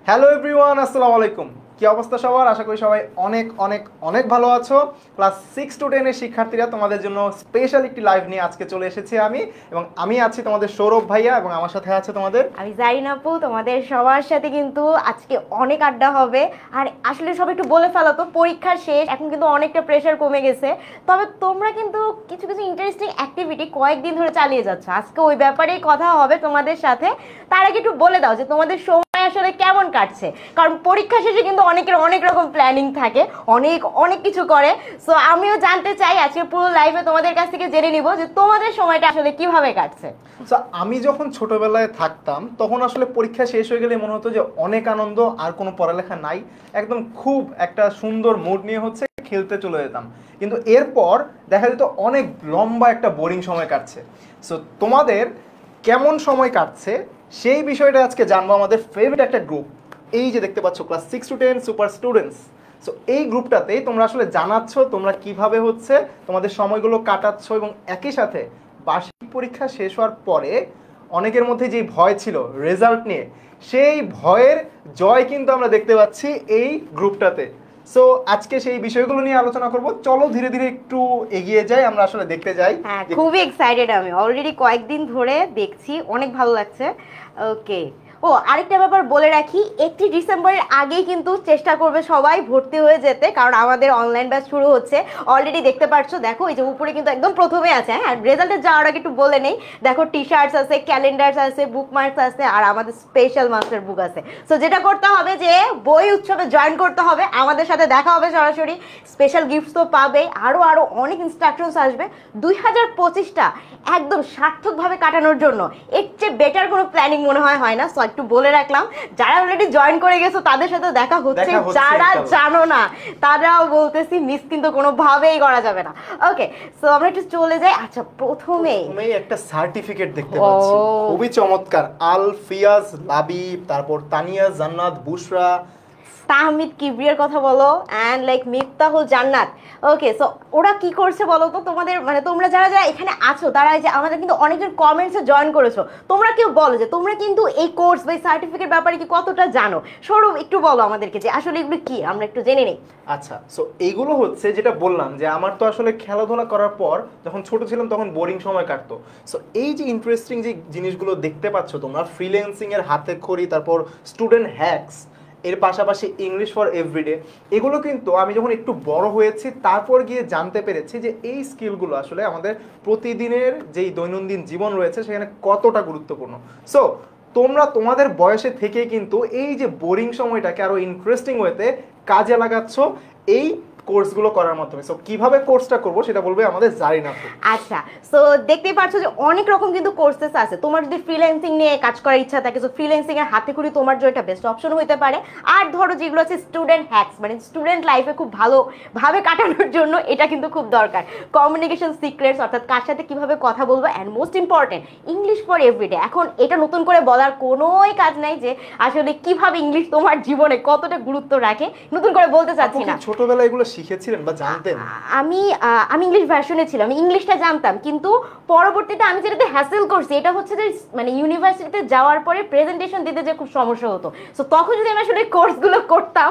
Hello everyone, আসসালামু আলাইকুম। কি অবস্থা সবার? আশা করি সবাই অনেক অনেক অনেক ভালো আছো। ক্লাস 6 টু 10 এর শিক্ষার্থীরা তোমাদের জন্য স্পেশাল একটি লাইভ নিয়ে আজকে চলে এসেছি এবং আমি আছি তোমাদের সৌরভ ভাইয়া এবং আমার সাথে আছে তোমাদের আমি জারিন আপু। তোমাদের সবার সাথে কিন্তু আজকে অনেক আড্ডা হবে। আর আসলে সবাই একটু বলে ফেলো তো, পরীক্ষা শেষ, এখন কিন্তু অনেকটা প্রেশার কমে গেছে। তবে তোমরা কিন্তু কিছু কিছু ইন্টারেস্টিং অ্যাক্টিভিটি কয়েকদিন ধরে চালিয়ে যাচ্ছ। আজকে ওই ব্যাপারেই কথা হবে তোমাদের সাথে। তার আগে একটু বলে দাও যে তোমাদের সময় আসলে কেমন কাটছে, কারণ পরীক্ষা শেষে কিন্তু অনেকের অনেক রকম প্ল্যানিং থাকে, অনেক অনেক কিছু করে। সো আমিও জানতে চাই, আজকে পুরো লাইভে তোমাদের কাছ থেকে জেনে নিব যে তোমাদের সময়টা আসলে কিভাবে কাটছে। আমি যখন ছোটবেলায় থাকতাম তখন আসলে পরীক্ষা শেষ হয়ে গেলে মনে হতো যে অনেক আনন্দ, আর কোনো পড়ালেখা নাই, একদম খুব একটা সুন্দর মুড নিয়ে হচ্ছে খেলতে চলে যেতাম। কিন্তু এরপর দেখা যেত অনেক লম্বা একটা বোরিং সময় কাটছে। সো তোমাদের কেমন সময় কাটছে সেই বিষয়টা আজকে জানবো আমাদের ফেভারিট একটা গ্রুপ, এই যে দেখতে পাচ্ছ class 6 to 10 super students. So এই গ্রুপটাতেই তোমরা আসলে জানাচ্ছ তোমরা কিভাবে হচ্ছে তোমাদের সময়গুলো কাটাচ্ছ, এবং একই সাথে বার্ষিক পরীক্ষা শেষ হওয়ার পরে অনেকের মধ্যে যে ভয় ছিল রেজাল্ট নিয়ে, সেই ভয়ের জয় কিন্তু আমরা দেখতে পাচ্ছি এই গ্রুপটাতে। সো আজকে সেই বিষয়গুলো নিয়ে আলোচনা করব। চলো ধীরে ধীরে একটু এগিয়ে যাই, আমরা আসলে দেখতে যাই। হ্যাঁ, খুবই এক্সাইটেড। আমি অলরেডি কয়েকদিন ধরে দেখছি, অনেক ভালো লাগছে। ওকে, ও আরেকটা ব্যাপার বলে রাখি, 31 ডিসেম্বরের আগেই কিন্তু চেষ্টা করবে সবাই ভর্তি হয়ে যেতে, কারণ আমাদের অনলাইন ব্যাচ শুরু হচ্ছে। অলরেডি দেখতে পাচ্ছ, দেখো এই যে উপরে কিন্তু একদম প্রথমে আছে। হ্যাঁ, রেজাল্টে যাওয়ার আগে একটু বলে নেই, দেখো টি শার্টস আছে, ক্যালেন্ডার্স আছে, বুকমার্কস আছে, আর আমাদের স্পেশাল মাস্টার বুক আছে। সো যেটা করতে হবে যে বই উৎসবে জয়েন করতে হবে, আমাদের সাথে দেখা হবে সরাসরি, স্পেশাল গিফটস তো পাবে, আরও আরও অনেক ইনস্ট্রাকশনস আসবে। 2025টা একদম সার্থকভাবে কাটানোর জন্য এর চেয়ে বেটার কোনো প্ল্যানিং মনে হয় না। সো একটু বলে রাখলাম, যারা অলরেডি জয়েন করে গেছো তাদের সাথে দেখা হচ্ছে, যারা জানো না তারাও বলতেছি মিস কিন্তু কোনোভাবেই করা যাবে না। ওকে, সো আমরা একটু চলে যাই। আচ্ছা, প্রথমেই একটা সার্টিফিকেট দেখতে পাচ্ছি, খুবই চমৎকার। আল ফিয়াজ লাবিব, তারপর তানিয়া জান্নাত বুশরা, তাহমিদ কিবরিয়ার কথা বলো, অ্যান্ড লাইক মিফতাহুল জান্নাত। ওকে, সো ওরা কি করছে বলো তো তোমাদের, মানে তোমরা যারা যারা এখানে আছো তারা যে আমাদের কিন্তু অনেকজন কমেন্টসে জয়েন করেছো, তোমরা কেউ বলো যে তোমরা কিন্তু এই কোর্স বা সার্টিফিকেট ব্যাপারে কি কতটা জানো। সৌরভ একটু বলো আমাদেরকে যে আসলে এগুলো কি, আমরা একটু জেনে নিই। আচ্ছা, সো এইগুলো হচ্ছে যেটা বললাম যে আমার তো আসলে খেলাধুলা করার পর যখন ছোট ছিলাম তখন বোরিং সময় কাটতো। সো এই যে ইন্টারেস্টিং যে জিনিসগুলো দেখতে পাচ্ছ তোমরা, ফ্রিল্যান্সিং এর হাতে খড়ি, তারপর স্টুডেন্ট হ্যাকস, এর পাশাপাশি ইংলিশ ফর এভরিডে, এগুলো কিন্তু আমি যখন একটু বড় হয়েছি তারপর গিয়ে জানতে পেরেছি যে এই স্কিলগুলো আসলে আমাদের প্রতিদিনের যেই দৈনন্দিন জীবন রয়েছে সেখানে কতটা গুরুত্বপূর্ণ। সো তোমরা তোমাদের বয়সে থেকে কিন্তু এই যে বোরিং সময়টাকে আরো ইন্টারেস্টিং ওয়েতে কাজে লাগাচ্ছ এই কোর্সগুলো করার মাধ্যমে। সো কিভাবে কোর্সটা করব সেটা বলবে আমাদের জারিনা আপু। আচ্ছা, সো দেখতেই পাচ্ছ যে অনেক রকম কিন্তু কোর্সেস আছে। তোমার যদি ফ্রিল্যান্সিং নিয়ে কাজ করার ইচ্ছা থাকে, সো ফ্রিল্যান্সিং এর হাতে খড়ি তোমার জন্য এটা বেস্ট অপশন হতে পারে। আর ধরো যেগুলো আছে স্টুডেন্ট হ্যাকস, মানে স্টুডেন্ট লাইফে খুব ভালোভাবে কাটানোর জন্য এটা কিন্তু খুব দরকার। কমিউনিকেশন সিক্রেটস, অর্থাৎ কার সাথে কিভাবে কথা বলবো, and most important English for everyday. এখন এটা নতুন করে বলার কোনোই কাজ নাই যে আসলে কিভাবে ইংলিশ তোমার জীবনে কতটা গুরুত্ব রাখে, নতুন করে বলতে চাচ্ছি না। ছোটবেলায় এগুলো শিখেছিলেন বা জানতেন? আমি ইংলিশ ভার্সনে ছিলাম, আমি ইংলিশটা জানতাম, কিন্তু পরবর্তীতে আমি যেটাতে হ্যাসেল করছি এটা হচ্ছে যে মানে ইউনিভার্সিটিতে যাওয়ার পরে প্রেজেন্টেশন দিতে যে খুব সমস্যা হতো। সো তখন যদি আমি আসলে কোর্সগুলো করতাম,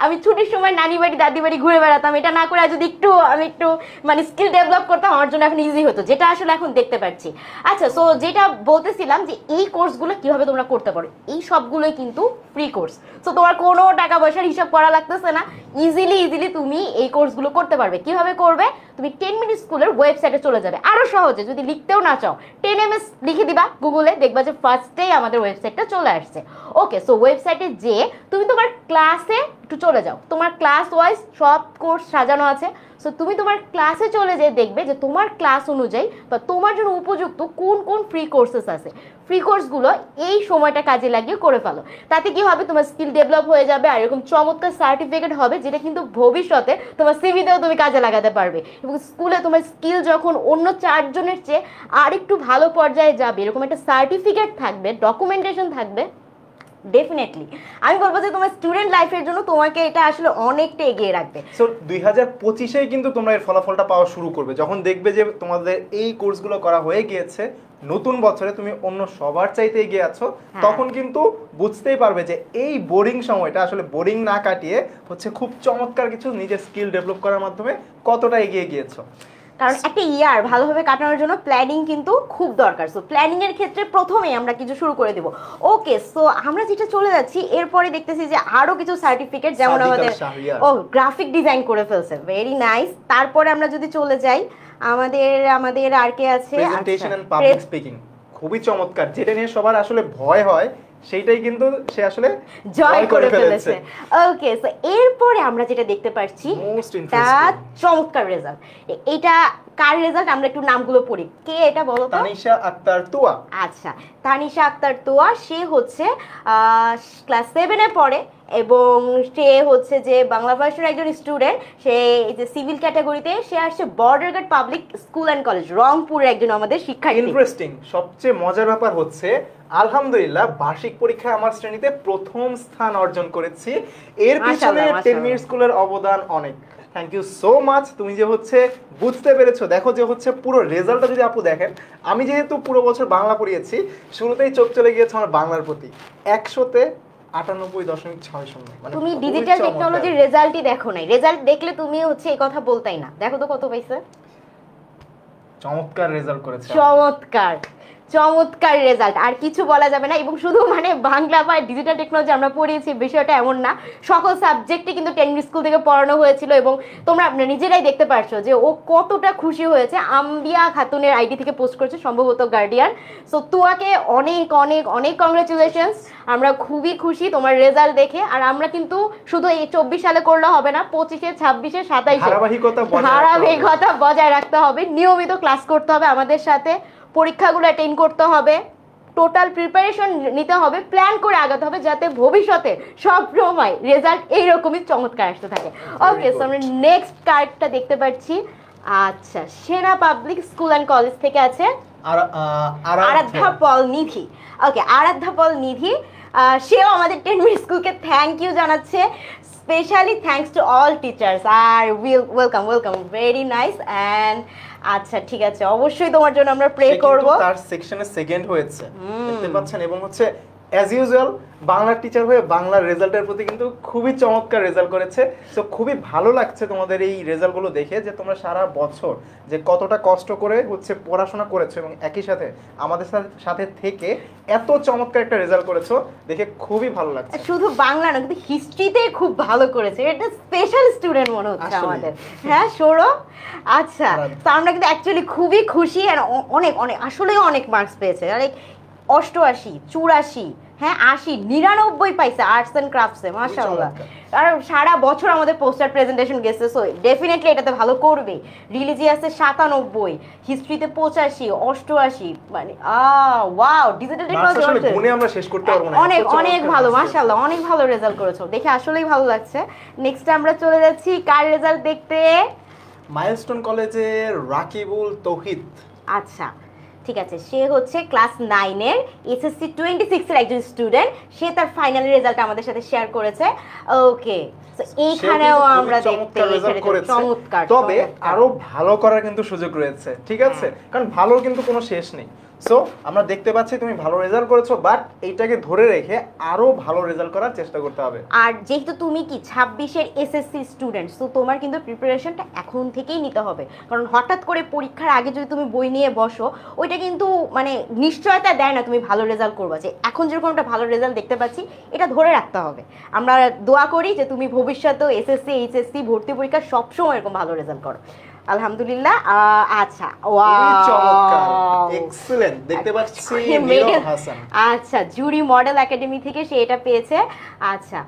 আমি ছুটির সময় নানি বাড়ি দাদি বাড়ি ঘুরে বেড়াতাম, এটা না করে যদি আমি একটু মানে স্কিল ডেভেলপ করতাম, আমার জন্য এখন ইজি হতো, যেটা আসলে এখন দেখতে পাচ্ছি। আচ্ছা, সো যেটা বলতেছিলাম যে এই কোর্সগুলো কিভাবে তোমরা করতে পারো, এই সবগুলোই কিন্তু ফ্রি কোর্স। সো তোমার কোনো টাকা পয়সার হিসাব করা লাগতেছে না, ইজিলি তুমি এই কোর্সগুলো করতে পারবে। কিভাবে করবে, তুমি 10 মিনিট স্কুলের ওয়েবসাইটে চলে যাবে, আরো সহজে যদি লিখতেও না চাও 10ms লিখে দিবা গুগলে, দেখবা যে ফার্স্টেই আমাদের ওয়েবসাইটটা চলে আসছে। ওকে, সো ওয়েবসাইটে যে তুমি তোমার ক্লাসে একটু চলে যাও, তোমার ক্লাস ওয়াইজ সব কোর্স সাজানো আছে। সো তুমি তোমার ক্লাসে চলে যেয়ে দেখবে যে তোমার ক্লাস অনুযায়ী বা তোমার জন্য উপযুক্ত কোন কোন ফ্রি কোর্সেস আছে। ফ্রি কোর্সগুলো এই সময়টা কাজে লাগিয়ে করে ফেলো, তাতে কি হবে, তোমার স্কিল ডেভেলপ হয়ে যাবে, আর এরকম চমৎকার সার্টিফিকেট হবে যেটা কিন্তু ভবিষ্যতে তোমার সিভিতেও তুমি কাজে লাগাতে পারবে। এবং স্কুলে তোমার স্কিল যখন অন্য 4 জনের চেয়ে আর একটু ভালো পর্যায়ে যাবে, এরকম একটা সার্টিফিকেট থাকবে, ডকুমেন্টেশন থাকবে, ডেফিনেটলি আমি বলবো যে তোমার স্টুডেন্ট লাইফের জন্য তোমাকে এটা আসলে অনেকটা এগিয়ে রাখবে। সো 2025-এ কিন্তু তোমরা এর ফলাফলটা পাওয়া শুরু করবে, যখন দেখবে যে তোমাদের এই কোর্সগুলো করা হয়ে গিয়েছে, নতুন বছরে তুমি অন্য সবার চাইতে এগিয়ে আছো, তখন কিন্তু বুঝতেই পারবে যে এই বোরিং সময়টা আসলে বোরিং না কাটিয়ে হচ্ছে খুব চমৎকার কিছু নিজের স্কিল ডেভেলপ করার মাধ্যমে কতটা এগিয়ে গিয়েছো। কারণ একটা ইয়ার ভালোভাবে কাটানোর জন্য প্ল্যানিং কিন্তু খুব দরকার। সো প্ল্যানিং এর ক্ষেত্রে প্রথমেই আমরা কিছু শুরু করে দিব। ওকে, সো আমরা যেটা চলে যাচ্ছি এরপরে দেখতেছি যে আরো কিছু সার্টিফিকেট, যেমন আমাদের গ্রাফিক ডিজাইন করে ফেলছে, ভেরি নাইস। তারপরে আমরা যদি চলে যাই আমাদের আর কে আছে, প্রেজেন্টেশন এন্ড পাবলিক স্পিকিং, খুবই চমৎকার, যেটা নিয়ে সবার আসলে ভয় হয় সেইটাই কিন্তু সে আসলে জয় করে ফেলেছে। ওকে, সো এরপরে আমরা যেটা দেখতে পাচ্ছি তা চমৎকার রেজাল্ট। এটা কার রেজাল্ট আমরা একটু নামগুলো পড়ি। কে এটা বলো তো? তানিশা আক্তার তোয়া। আচ্ছা, তানিশা আক্তার তোয়া, সে হচ্ছে ক্লাস 7 এ পড়ে এবং সে হচ্ছে যে বাংলা ভার্সনের একজন স্টুডেন্ট। সে এই যে সিভিল ক্যাটাগরিতে সে আসছে border guard public school and college, রংপুরের একজন আমাদের শিক্ষার্থী। ইন্টারেস্টিং, সবচেয়ে মজার ব্যাপার হচ্ছে আলহামদুলিল্লাহ বার্ষিক পরীক্ষায় আমার শ্রেণীতে প্রথম স্থান অর্জন করেছি। এর পিছনে টেনমির স্কুলের অবদান অনেক। Thank you so much. তুমি যে হচ্ছে বুঝতে পেরেছো, দেখো যে হচ্ছে পুরো রেজাল্টটা যদি আপু দেখেন, আমি যেহেতু পুরো বছর বাংলা পড়িয়েছি, শুরুতেই চোখ চলে গিয়েছে আমার বাংলার প্রতি। 100-তে 98.6 মানে তুমি ডিজিটাল টেকনোলজির রেজাল্টই দেখো নাই, রেজাল্ট দেখলে তুমি হচ্ছে এই কথা বলতাই না। দেখো তো কত পাইছে। চমৎকার রেজাল্ট করেছে, চমৎকার চমৎকার রেজাল্ট, আর কিছু বলা যাবে না। এবং শুধু মানে বাংলা বা ডিজিটাল টেকনোলজি আমরা পড়িয়েছি বিষয়টা এমন না, সকল সাবজেক্টে কিন্তু টেনমির স্কুল থেকে পড়ানো হয়েছিল এবং তোমরা নিজেরাই দেখতে পারছো যে ও কতটা খুশি হয়েছে। আম্বিয়া খাতুনের আইডি থেকে পোস্ট করেছে, সম্ভবত গার্ডিয়ান। সো তুয়াকে অনেক অনেক অনেক কংগ্রেচুলেশনস, আমরা খুবই খুশি তোমার রেজাল্ট দেখে। আর আমরা কিন্তু শুধু এই 24 সালে করলে হবে না, 25-এ 26-এ 27-এ ধারাবাহিকতা বজায় রাখতে হবে, নিয়মিত ক্লাস করতে হবে আমাদের সাথে, পরীক্ষাগুলো অ্যাটেন্ড করতে হবে, টোটাল প্রিপারেশন নিতে হবে, প্ল্যান করে আগাতে হবে, যাতে ভবিষ্যতে সব সময় রেজাল্ট এইরকমই চমৎকার আসতে থাকে। ওকে, সো আমরা নেক্সট কার্ডটা দেখতে পাচ্ছি। আচ্ছা, সেনা পাবলিক স্কুল অ্যান্ড কলেজ থেকে আছে আরাধ্যা পল নিধি। ওকে, আরাধ্যা পল নিধি, সেও আমাদের টেনমির স্কুলকে থ্যাংক ইউ জানাচ্ছে। Specially thanks to all teachers আর welcome welcome, very nice. And আচ্ছা ঠিক আছে, অবশ্যই তোমার জন্য আমরা প্রে করব। তার সেকশনে সেকেন্ড হয়েছে দেখতে পাচ্ছেন, এবং হচ্ছে অ্যাজ ইউজুয়াল বাংলার টিচার হয়ে বাংলার রেজাল্টের প্রতি কিন্তু খুবই চমৎকার রেজাল্ট করেছে। সো খুবই ভালো লাগছে তোমাদের এই রেজাল্টগুলো দেখে, যে তোমরা সারা বছর যে কতটা কষ্ট করে হচ্ছে পড়াশোনা করেছো এবং একই সাথে আমাদের সাথে থেকে এত চমৎকার একটা রেজাল্ট করেছো, দেখে খুবই ভালো লাগছে। শুধু বাংলা না, কিন্তু হিস্ট্রিতে খুব ভালো করেছে, এটা স্পেশাল স্টুডেন্ট মনে হচ্ছে আমাদের। হ্যাঁ সৌরভ, আচ্ছা তো আমরা কিন্তু অ্যাকচুয়ালি খুবই খুশি। আর অনেক অনেক আসলে অনেক মার্কস পেয়েছে, লাইক 88, 84, হ্যাঁ 80, 99 পাইছে আর্টস এন্ড ক্রাফটসে, মাশাআল্লাহ। আর সারা বছর আমাদের পোস্টার প্রেজেন্টেশন গেছে, সো ডেফিনেটলি এটাতে ভালো করবে। রিলিজিয়াসে 97, হিস্ট্রিতে 85, 88, মানে ওয়াও, ডিজিটাল টেকনোলজি আমরা শেষ করতে পারবো না, অনেক অনেক ভালো, মাশাআল্লাহ, অনেক ভালো রেজাল্ট করেছো, দেখে আসলেই ভালো লাগছে। নেক্সট আমরা চলে যাচ্ছি কার রেজাল্ট দেখতে, মাইলস্টোন কলেজের রাকিবুল তৌহিদ। আচ্ছা ঠিক আছে, সে হচ্ছে ক্লাস 9 এর এসএসসি 26 এর একজন স্টুডেন্ট। সে তার ফাইনাল রেজাল্ট আমাদের সাথে শেয়ার করেছে। ওকে, সো এইখানেও আমরা দেখতে চমৎকার, তবে আরো ভালো করার কিন্তু সুযোগ রয়েছে, ঠিক আছে, কারণ ভালোর কিন্তু কোনো শেষ নেই। সো আমরা দেখতে পাচ্ছি তুমি ভালো রেজাল্ট করেছো, বাট এইটাকে ধরে রেখে আরো ভালো রেজাল্ট করার চেষ্টা করতে হবে। আর যেহেতু তুমি কি 26 এর এসএসসি স্টুডেন্ট, সো তোমার কিন্তু প্রিপারেশনটা এখন থেকেই নিতে হবে, কারণ হঠাৎ করে পরীক্ষার আগে যদি তুমি বই নিয়ে বসো, ওইটা কিন্তু মানে নিশ্চয়তা দেয় না তুমি ভালো রেজাল্ট করবে। যে এখন যেরকম একটা ভালো রেজাল্ট দেখতে পাচ্ছি, এটা ধরে রাখতে হবে। আমরা দোয়া করি যে তুমি ভবিষ্যতে এসএসসি এইচএসসি ভর্তি পরীক্ষা সবসময় এরকম ভালো রেজাল্ট করো, আলহামদুলিল্লাহ। আচ্ছা, এক্সেলেন্ট, দেখতে পাচ্ছি হাসান। আচ্ছা, জুরি মডেল একাডেমি থেকে সে এটা পেয়েছে। আচ্ছা,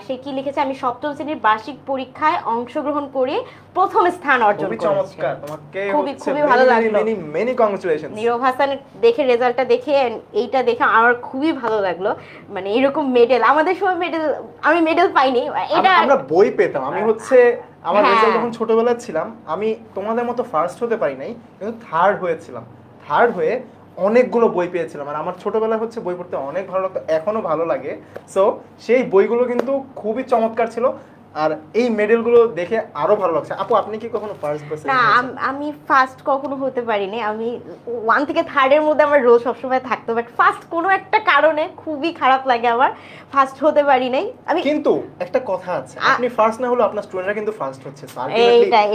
সে কি লিখেছে, আমি 7ম শ্রেণীর বার্ষিক পরীক্ষায় অংশগ্রহণ করে প্রথম স্থান অর্জন করেছি। চমৎকার, তোমাকে খুবই খুবই ভালো লাগলো। Many congratulations. নীরব হাসান দেখে রেজাল্টটা দেখে এইটা দেখে আমার খুবই ভালো লাগলো। মানে এরকম মেডেল আমাদের সময় আমি মেডেল পাইনি, এটা আমরা বই পেতাম। আমি হচ্ছে আমার রেজাল্ট যখন ছোটবেলায় ছিলাম, আমি তোমাদের মতো ফার্স্ট হতে পারি নাই, কিন্তু থার্ড হয়েছিলাম। থার্ড হয়ে অনেকগুলো বই পেয়েছিলাম, আর আমার ছোটবেলায় হচ্ছে বই পড়তে অনেক ভালো লাগতো, এখনো ভালো লাগে। সো সেই বইগুলো কিন্তু খুবই চমৎকার ছিল, আর এই মেডেলগুলো দেখে আরো ভালো লাগছে। আপু আপনি কি কখনো ফার্স্ট বা না সেকেন্ড হয়েছেন? আমি ফার্স্ট কখনো হতে পারিনি, আমি 1 থেকে 3rd এর মধ্যে আমার রোল সবসময় থাকতো, বাট ফার্স্ট কোনো একটা কারণে খুবই খারাপ লাগে আমার, ফার্স্ট হতে পারি নাই আমি। কিন্তু একটা কথা আছে, আপনি ফার্স্ট না হলে আপনার স্টুডেন্টরা কিন্তু ফার্স্ট হচ্ছে।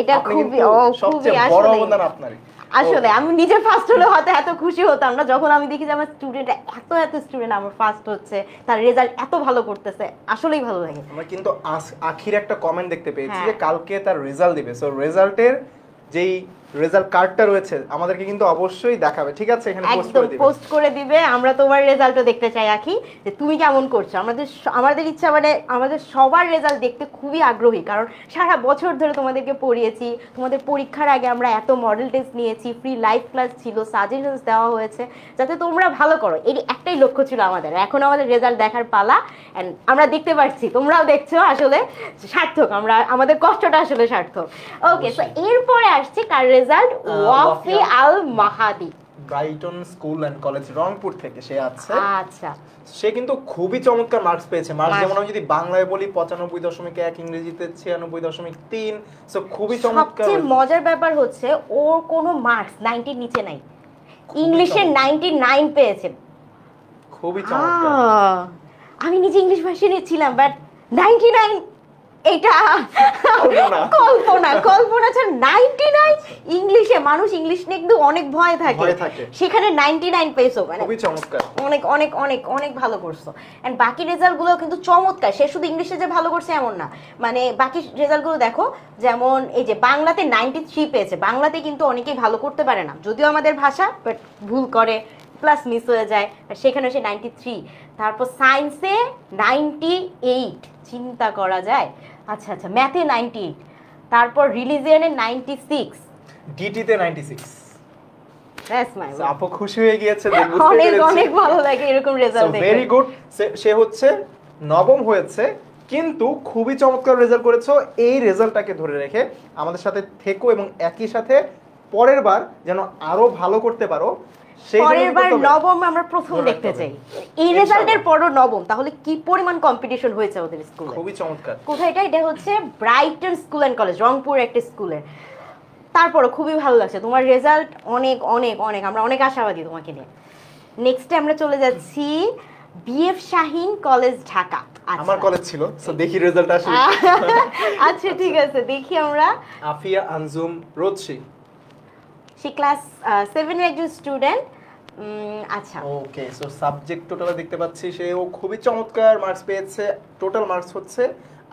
এটা খুবই সবচেয়ে খুবই বড় আসলে অবদান আপনারই। আসলে আমি নিজে ফার্স্ট হলে হয়তো এত খুশি হতাম না, যখন আমি দেখি যে আমার স্টুডেন্টরা এত স্টুডেন্ট আমার ফার্স্ট হচ্ছে, তার রেজাল্ট এত ভালো করতেছে, আসলেই ভালো লাগে। আমরা কিন্তু আখির একটা কমেন্ট দেখতে পেয়েছি হ্যাঁ। যে কালকে তার রেজাল্ট দিবে। সো রেজাল্টের যেই রেজাল্ট কার্ডটা রয়েছে আমাদেরকে কিন্তু অবশ্যই দেখাবে, ঠিক আছে? এখানে পোস্ট একদম করে দিবে। পোস্ট করে দিবে, আমরা তোমার রেজাল্টও দেখতে চাই আখি, যে তুমি কেমন করছো। আমাদের ইচ্ছা, মানে আমাদের সবার রেজাল্ট দেখতে খুবই আগ্রহী, কারণ সারা বছর ধরে তোমাদেরকে পড়িয়েছি, তোমাদের পরীক্ষার আগে আমরা এত মডেল টেস্ট নিয়েছি, ফ্রি লাইভ ক্লাস ছিল, সাজেশনস দেওয়া হয়েছে যাতে তোমরা ভালো করো, এই একটাই লক্ষ্য ছিল আমাদের। এখন আমাদের রেজাল্ট দেখার পালা, এন্ড আমরা দেখতে পাচ্ছি, তোমরাও দেখছো, আসলে সার্থক, আমাদের কষ্টটা আসলে সার্থক। ওকে, তো এরপরে আসছে কার result? Wafi Al Mahadi, Brighton school and college Rangpur থেকে সে আছে। আচ্ছা, সে কিন্তু খুবই চমৎকার মার্কস পেয়েছে। মার্কস যেমন আমি যদি বাংলায় বলি 95.1, ইংরেজিতে 96.3, সো খুবই চমৎকার। সবচেয়ে মজার ব্যাপার হচ্ছে ওর কোনো মার্কস 90 নিচে নাই, ইংলিশে 99 পেয়েছে। খুবই চমৎকার। আমি নিজে ইংলিশ ভার্সনে ছিলাম, বাট 99, এটা কল্পনা ছাড়া 99 ইংলিশে। মানুষ ইংলিশ নিয়ে কিন্তু অনেক ভয় থাকে, সেখানে 99 পেয়েছো, মানে খুবই চমৎকার, অনেক অনেক অনেক অনেক ভালো করছো। এন্ড বাকি রেজাল্ট গুলো কিন্তু চমৎকার, সে শুধু ইংলিশে যে ভালো করছে এমন না, মানে বাকি রেজাল্ট গুলো দেখো, যেমন এই যে বাংলাতে 93 পেয়েছে। বাংলাতে কিন্তু অনেকেই ভালো করতে পারে না, যদিও আমাদের ভাষা, বাট ভুল করে, প্লাস মিস হয়ে যায়, সেখানে সে 93। তারপর সায়েন্সে 98, চিন্তা করা যায়। আচ্ছা, ম্যাথে 98, তারপর রিলিজিয়নে 96, ডিটিতে 96। দ্যাটস মাই, আপু খুশি হয়ে গিয়েছে, অনেক অনেক ভালো লাগে এরকম রেজাল্ট দেখে। Very good. সে হচ্ছে নবম হয়েছে, কিন্তু খুবই চমৎকার রেজাল্ট করেছো। এই রেজাল্টটাকে ধরে রেখে আমাদের সাথে থেকো, এবং একই সাথে পরের বার যেন আরো ভালো করতে পারো। পরের বার নবম আমরা প্রথম দেখতে চাই, এই রেজাল্টের পরও নবম, তাহলে কি পরিমাণ কম্পিটিশন হয়েছে ওদের স্কুলে। খুবই চমৎকার। কোথায় এটা হচ্ছে Brighton school and college, Rangpur একটা স্কুলের। তারপরও খুবই ভালো লাগছে তোমার রেজাল্ট, অনেক অনেক অনেক, আমরা অনেক আশাবাদী তোমাকে নিয়ে। নেক্সটে আমরা চলে যাচ্ছি বিএফ শাহিন কলেজ, ঢাকা। আমার কলেজ ছিল, সো দেখি রেজাল্ট আসে। আচ্ছা ঠিক আছে, দেখি আমরা। আফিয়া আনজুম রোদশি, সে ক্লাস 7 এর একজন স্টুডেন্ট। আচ্ছা, ওকে, সো সাবজেক্ট টোটাল দেখতে পাচ্ছি সেও খুবই চমৎকার মার্কস পেয়েছে। টোটাল মার্কস হচ্ছে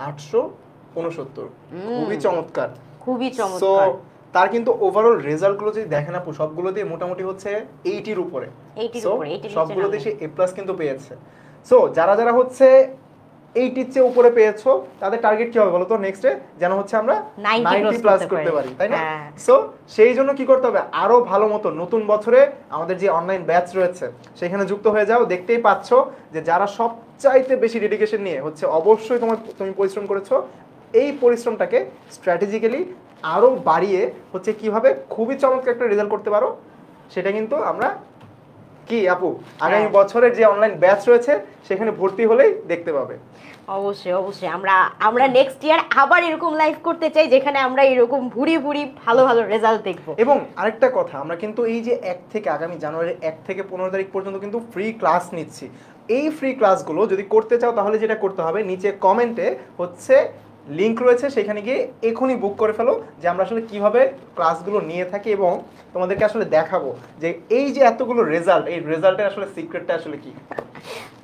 869, খুবই চমৎকার, খুবই সো চমৎকার। তার কিন্তু ওভারঅল রেজাল্ট গুলো যদি দেখেন আপু, সবগুলোতে মোটামুটি হচ্ছে 80 এর উপরে, 80 এর উপরে, 80 এর সবগুলোতে নিচে সে এ প্লাস কিন্তু পেয়েছে। সো যারা যারা হচ্ছে 80 এর চেয়ে উপরে পেয়েছো, তাদের টার্গেট কি হবে বলো তো? নেক্সটে যেন হচ্ছে আমরা 90 প্লাস করতে পারি, তাই না? সো সেই জন্য কি করতে হবে? আরো ভালো মতো নতুন বছরে আমাদের যে অনলাইন ব্যাচ রয়েছে সেখানে যুক্ত হয়ে যাও। দেখতেই পাচ্ছো যে যারা সবচাইতে বেশি ডেডিকেশন নিয়ে হচ্ছে, অবশ্যই তুমি পরিশ্রম করেছো। এই পরিশ্রমটাকে স্ট্র্যাটেজিক্যালি আরো বাড়িয়ে হচ্ছে কিভাবে খুবই চমৎকার একটা রেজাল্ট করতে পারো, সেটা কিন্তু আমরা কি আপু আগামী বছরের যে অনলাইন ব্যাচ রয়েছে সেখানে ভর্তি হলেই দেখতে পাবে। অবশ্যই অবশ্যই, আমরা নেক্সট ইয়ার আবার এরকম লাইভ করতে চাই, যেখানে আমরা এরকম ভুরি ভুরি ভালো ভালো রেজাল্ট দেখব। এবং আরেকটা কথা, আমরা কিন্তু এই যে আগামী জানুয়ারির 1 থেকে 15 তারিখ পর্যন্ত কিন্তু ফ্রি ক্লাস নিচ্ছি। এই ফ্রি ক্লাসগুলো যদি করতে চাও তাহলে যেটা করতে হবে, নিচে কমেন্টে হচ্ছে লিংক রয়েছে, সেখানে গিয়ে এখনই বুক করে ফেলো, যে আমরা আসলে কিভাবে ক্লাসগুলো নিয়ে থাকি এবং তোমাদেরকে আসলে দেখাবো যে এই যে এতগুলো রেজাল্ট, এই রেজাল্টের আসলে সিক্রেটটা আসলে কি।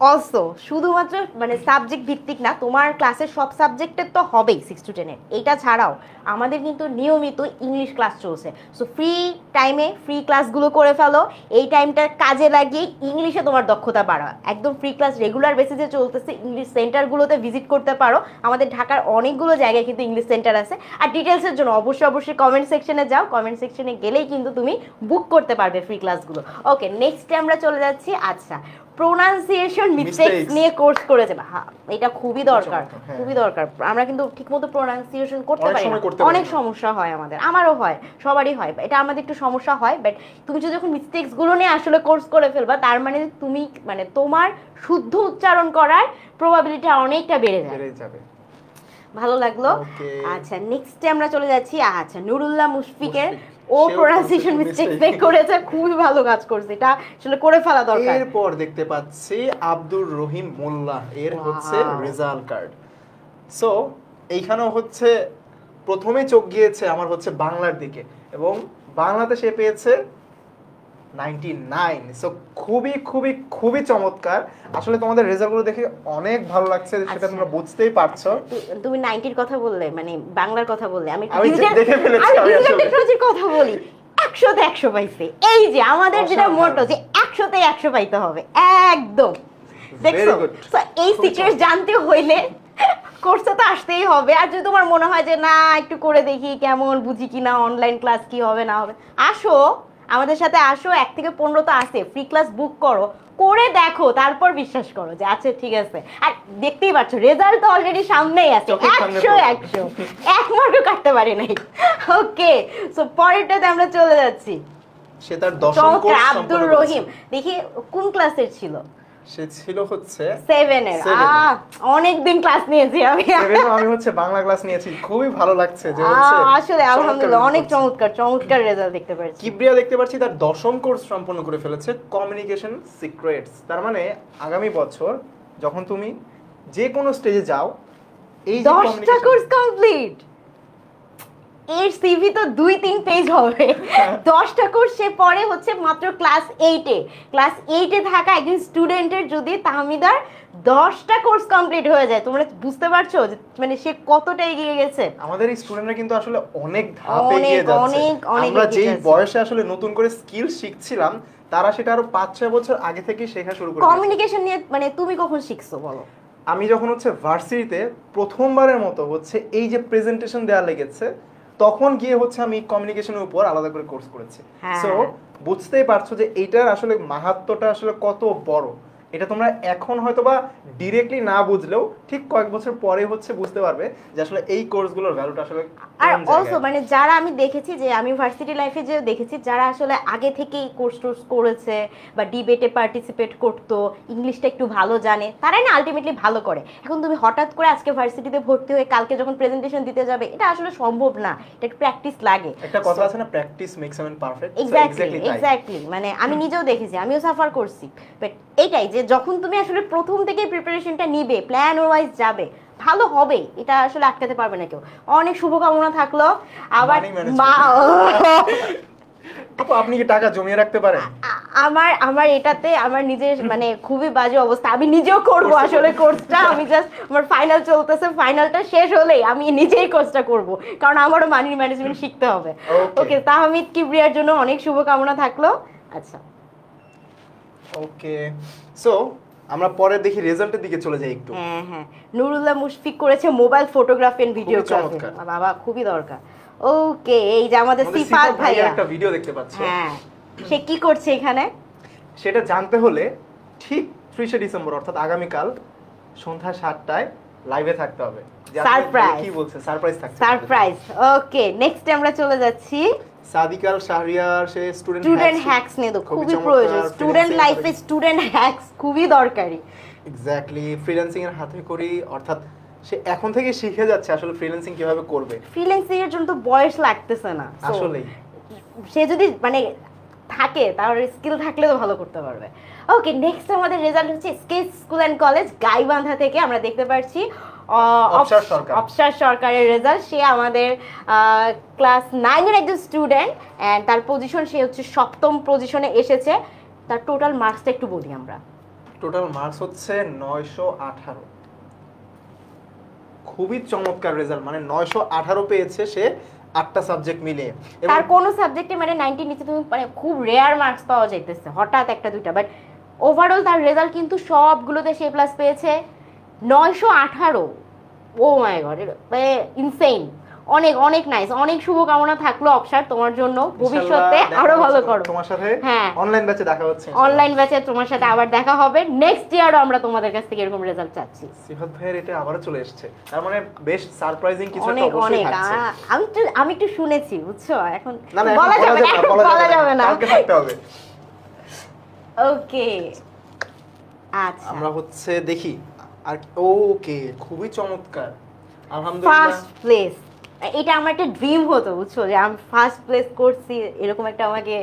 অলসো শুধুমাত্র মানে সাবজেক্ট ভিত্তিক না, তোমার ক্লাসের সব সাবজেক্টের তো হবেই 6 to 10 এর, এইটা ছাড়াও আমাদের কিন্তু নিয়মিত ইংলিশ ক্লাস চলছে। সো ফ্রি টাইমে ফ্রি ক্লাসগুলো করে ফেলো, এই টাইমটা কাজে লাগিয়ে ইংলিশে তোমার দক্ষতা বাড়াও। একদম ফ্রি ক্লাস রেগুলার বেসিসে চলতেছে, ইংলিশ সেন্টারগুলোতে ভিজিট করতে পারো, আমাদের ঢাকার অনেকগুলো জায়গায় কিন্তু ইংলিশ সেন্টার আছে। আর ডিটেলসের জন্য অবশ্যই কমেন্ট সেকশনে যাও, কমেন্ট সেকশনে গেলেই কিন্তু তুমি বুক করতে পারবে ফ্রি ক্লাসগুলো। ওকে, নেক্সটে আমরা চলে যাচ্ছি। আচ্ছা, প্রোনাউন্সিয়েশন মিস্টেকস নিয়ে কোর্স করেছে, এটা খুবই দরকার, হ্যাঁ। খুবই দরকার। আমরা কিন্তু ঠিকমতো প্রোনাউন্সিয়েশন করতে অনেক পারি না, সময় করতে পারি অনেক না। সমস্যা হয় আমাদের, আমারও হয়, সবারই হয়, এটা আমাদের একটু সমস্যা হয়। বাট তুমি যদি যখন মিস্টেকস গুলো নিয়ে আসলে কোর্স করে ফেলবা, তার মানে তুমি মানে তোমার শুদ্ধ উচ্চারণ করার প্রবাবিলিটি অনেকটা বেড়ে যাবে। ভালো লাগলো। Okay. আচ্ছা নেক্সটে আমরা চলে যাচ্ছি। আচ্ছা নুরুল্লাহ মুশফিকের, ও সেও প্রোনাউন্সিয়েশন pronunciation মিস্টেক করেছে, খুবই ভালো কাজ করছে, এটা আসলে করে ফেলা দরকার। এরপর দেখতে পাচ্ছি আব্দুর রহিম মোল্লা এর হচ্ছে Wow. Result card. সো এইখানেও হচ্ছে প্রথমে চোখ গিয়েছে আমার হচ্ছে বাংলার দিকে, এবং বাংলাতে সে পেয়েছে 99। সো খুবই খুবই খুবই চমৎকার। আসলে তোমাদের রেজাল্টগুলো দেখে অনেক ভালো লাগছে, সেটা আচ্ছা। তোমরা বুঝতেই পারছো। তুমি 90 কথা বললে, মানে বাংলার কথা বললে, আমি আমি দেখে ফেলেছি, আমি আসলে টেকনোলজির কথা বলি। 100তে 100 পাইছে, এই যে আমাদের যেটা অসাধারণ। মোটো যে 100তে 100 পাইতে হবে একদম, দেখছো? Very good. So, এই খুবই সিক্রেট জানতে হইলে কোর্সে তো আসতেই হবে। আর যদি তোমার মনে হয় যে না একটু করে দেখি কেমন বুঝি কিনা, অনলাইন ক্লাস কি হবে না হবে, আসো আমাদের সাথে আসো, 1 থেকে 15 তো আছে, ফ্রি ক্লাস বুক করো, করে দেখো, তারপর বিশ্বাস করো যে আচ্ছা ঠিক আছে। আর দেখতেই পাচ্ছ রেজাল্ট তো অলরেডি সামনেই আছে, চোখের সামনে 100 এক মার্কও কাটতে পারি নাই। ওকে, সো পরেরটাতে আমরা চলে যাচ্ছি। সে তার 10ম চমৎকার, কোর্স আব্দুর রহিম। দেখি কোন ক্লাসের ছিল? সে ছিল হচ্ছে 7 এর। অনেকদিন ক্লাস নিয়েছি আমি। 7 আমি হচ্ছে বাংলা ক্লাস নিয়েছি, খুবই ভালো লাগছে যে হচ্ছে আসলে আলহামদুলিল্লাহ অনেক চমৎকার রেজাল্ট দেখতে পাচ্ছি। কিবরিয়া দেখতে পাচ্ছি তার 10ম কোর্স সম্পন্ন করে ফেলেছে, কমিউনিকেশন সিক্রেটস। তার মানে আগামী বছর যখন তুমি যে কোনো স্টেজে যাও, এই যে 10টা কোর্স কমপ্লিট, এর সিভি তো 2-3 পেজ হবে। 10টা কোর্স সে পড়ে হচ্ছে মাত্র ক্লাস 8-এ। ক্লাস 8-এ থাকা একজন স্টুডেন্টের যদি তাহমিদার 10টা কোর্স কমপ্লিট হয়ে যায়, তোমরা বুঝতে পারছো যে মানে সে কতটা এগিয়ে গেছে। আমাদের এই স্টুডেন্টরা কিন্তু আসলে অনেক ধাপ এগিয়ে যাচ্ছে। অনেক আমরা এগিয়ে যেই যাচ্ছে। বয়সে আসলে নতুন করে স্কিল শিখছিলাম, তারা সেটা আরো 5-6 বছর আগে থেকেই শেখা শুরু করে দিয়েছে। কমিউনিকেশন নিয়ে মানে তুমি কখন শিখছো বলো? আমি যখন হচ্ছে ভার্সিটিতে প্রথমবারের মতো হচ্ছে এই যে প্রেজেন্টেশন দেওয়া লেগেছে, তখন গিয়ে হচ্ছে আমি কমিউনিকেশনের উপর আলাদা করে কোর্স করেছি। হ্যাঁ। সো বুঝতেই পারছো যে এইটার আসলে মাহাত্ম্যটা আসলে কত বড়। এটা তোমরা এখন হয়তো বা ডিরেক্টলি না বুঝলেও ঠিক কয়েক বছর পরে হচ্ছে বুঝতে পারবে যে আসলে এই কোর্সগুলোর ভ্যালুটা আসলে আর কোন জায়গায়। অলসো মানে যারা আমি দেখেছি, যে আমি ভার্সিটি লাইফে যে দেখেছি যারা আসলে আগে থেকেই কোর্স করেছে বা ডিবেটে পার্টিসিপেট করতো, ইংলিশটা একটু ভালো জানে, তারাই না আলটিমেটলি ভালো করে। এখন তুমি হঠাৎ করে আজকে ভার্সিটিতে ভর্তি হয়ে কালকে যখন প্রেজেন্টেশন দিতে যাবে, এটা আসলে সম্ভব না, এটা প্র্যাকটিস লাগে। একটা কথা আছে না, practice makes a man perfect. Exactly মানে আমি নিজেও দেখেছি, আমিও সাফার করছি। বাট এইটাই যে যখন তুমি আসলে প্রথম থেকে প্রিপারেশনটা নিবে, প্ল্যান ওয়াইজ যাবে, ভালো হবে, এটা আসলে আটকাতে পারবে না কেউ। অনেক শুভকামনা থাকলো। আবার আপনি কি টাকা জমিয়ে রাখতে পারেন? আমার এটাতে আমার নিজের মানে খুবই বাজে অবস্থা, আমি নিজেও করব আসলে কোর্সটা। আমি জাস্ট আমার ফাইনাল চলতেছে, ফাইনালটা শেষ হলেই আমি নিজেই কোর্সটা করব, কারণ আমারও মানি ম্যানেজমেন্ট শিখতে হবে। ওকে, তাহমিদ কিবরিয়ার জন্য অনেক শুভকামনা থাকলো। আচ্ছা ওকে, সো আমরা পরে দেখি রেজাল্টের দিকে চলে যাই একটু। হ্যাঁ, নুরুল্লাহ মুশফিক করেছে মোবাইল ফটোগ্রাফি এন্ড ভিডিওগ্রাফি। চমৎকার। বাবা খুবই দরকার। ওকে, এই যে আমাদের সিফাত ভাইয়া একটা ভিডিও দেখতে পাচ্ছ। হ্যাঁ, সে কি করছে এখানে সেটা জানতে হলে ঠিক 30শে ডিসেম্বর অর্থাৎ আগামীকাল সন্ধ্যা 7টায় লাইভে থাকতে হবে। সারপ্রাইজ, কি বলছে? সারপ্রাইজ থাকছে। সারপ্রাইজ। ওকে, নেক্সট আমরা চলে যাচ্ছি সাদিকাল শাহরিয়ার, সে স্টুডেন্ট হ্যাক্স নিয়ে। তো খুবই প্রয়োজন, স্টুডেন্ট লাইফে স্টুডেন্ট হ্যাক্স খুবই দরকারি। এক্স্যাক্টলি, ফ্রিল্যান্সিং এর হাতে করি, অর্থাৎ সে এখন থেকে শিখে যাচ্ছে আসলে ফ্রিল্যান্সিং কিভাবে করবে। ফ্রিল্যান্সিং এর জন্য তো বয়স লাগতেছে না আসলেই, সে যদি মানে থাকে, তার স্কিল থাকলে তো ভালো করতে পারবে। ওকে, নেক্সট আমাদের রেজাল্ট হচ্ছে sketch school and college Gaibandha থেকে। আমরা দেখতে পাচ্ছি অপসার সরকারের রেজাল্ট। সে আমাদের ক্লাস 9-এর একজন স্টুডেন্ট, অ্যান্ড তার পজিশন, সে হচ্ছে 7ম পজিশনে এসেছে। তার টোটাল মার্কসটা একটু বলি আমরা। টোটাল মার্কস হচ্ছে 918। খুবই চমৎকার রেজাল্ট, মানে 918 পেয়েছে সে 8টা সাবজেক্ট মিলিয়ে। তার কোন সাবজেক্টে মানে 90 নিচে তুমি মানে খুব রেয়ার মার্কস পাওয়া যাইতেছে, হঠাৎ একটা দুইটা, বাট ওভারঅল তার রেজাল্ট কিন্তু সবগুলোতে সে প্লাস পেয়েছে। 918, ও মাই গড, মানে ইনসেইন। অনেক অনেক নাইস, অনেক শুভকামনা থাকলো অপসার তোমার জন্য, ভবিষ্যতে ইনশাআল্লাহ আরো দেখা ভালো হচ্ছে করো। তোমার সাথে হ্যাঁ অনলাইন ব্যাচে দেখা হচ্ছে, অনলাইন ব্যাচে তোমার সাথে আবার দেখা হবে, নেক্সট ইয়ারও আমরা তোমাদের কাছ থেকে এরকম রেজাল্ট চাচ্ছি। সিফাত ভাইয়ের এটা আবারও চলে এসেছে, তার মানে বেশ সারপ্রাইজিং কিছু একটা অনেক অবশ্যই অনেক থাকছে। আমি একটু শুনেছি বুঝছো, এখন না না বলা যাবে না, এখন বলা যাবে না। কালকে থাকতে হবে। ওকে আচ্ছা, আমরা হচ্ছে দেখি আর ওকে খুবই চমৎকার আলহামদুলিল্লাহ। ফার্স্ট প্লেস, এটা আমার একটা ড্রিম হতো বুঝছো, যে আমি ফার্স্ট প্লেস করছি, এরকম একটা আমাকে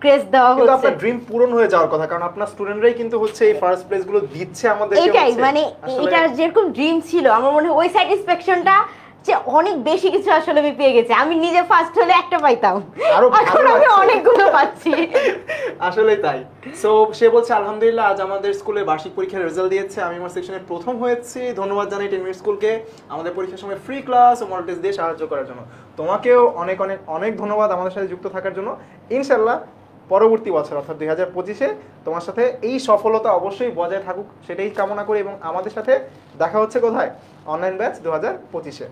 ক্রেজ দেওয়া কিন্তু হচ্ছে। আপনার ড্রিম পূরণ হয়ে যাওয়ার কথা, কারণ আপনার স্টুডেন্টরাই কিন্তু হচ্ছে এই ফার্স্ট প্লেস গুলো দিচ্ছে আমাদের। এটাই মানে এটা যেরকম ড্রিম ছিল আমার মনে হয় ওই স্যাটিসফ্যাকশনটা যে অনেক বেশি কিছু আসলে আমি পেয়ে গেছি। আমি নিজে ফার্স্ট হলে একটা পাইতাম, আরো এখন আমি অনেকগুলো পাচ্ছি। আসলেই তাই। সো সে বলছে আলহামদুলিল্লাহ আজ আমাদের স্কুলে বার্ষিক পরীক্ষার রেজাল্ট দিয়েছে, আমি আমার সেকশনে প্রথম হয়েছি। ধন্যবাদ জানাই 10 মিনিট স্কুলকে আমাদের পরীক্ষার সময় ফ্রি ক্লাস ও মডেল টেস্ট দিয়ে সাহায্য করার জন্য। তোমাকেও অনেক অনেক অনেক ধন্যবাদ আমাদের সাথে যুক্ত থাকার জন্য। ইনশাআল্লাহ পরবর্তী বছর অর্থাৎ 2025-এ তোমার সাথে এই সফলতা অবশ্যই বজায় থাকুক সেটাই কামনা করি, এবং আমাদের সাথে দেখা হচ্ছে কোথায়, অনলাইন ব্যাচ 2025-এ।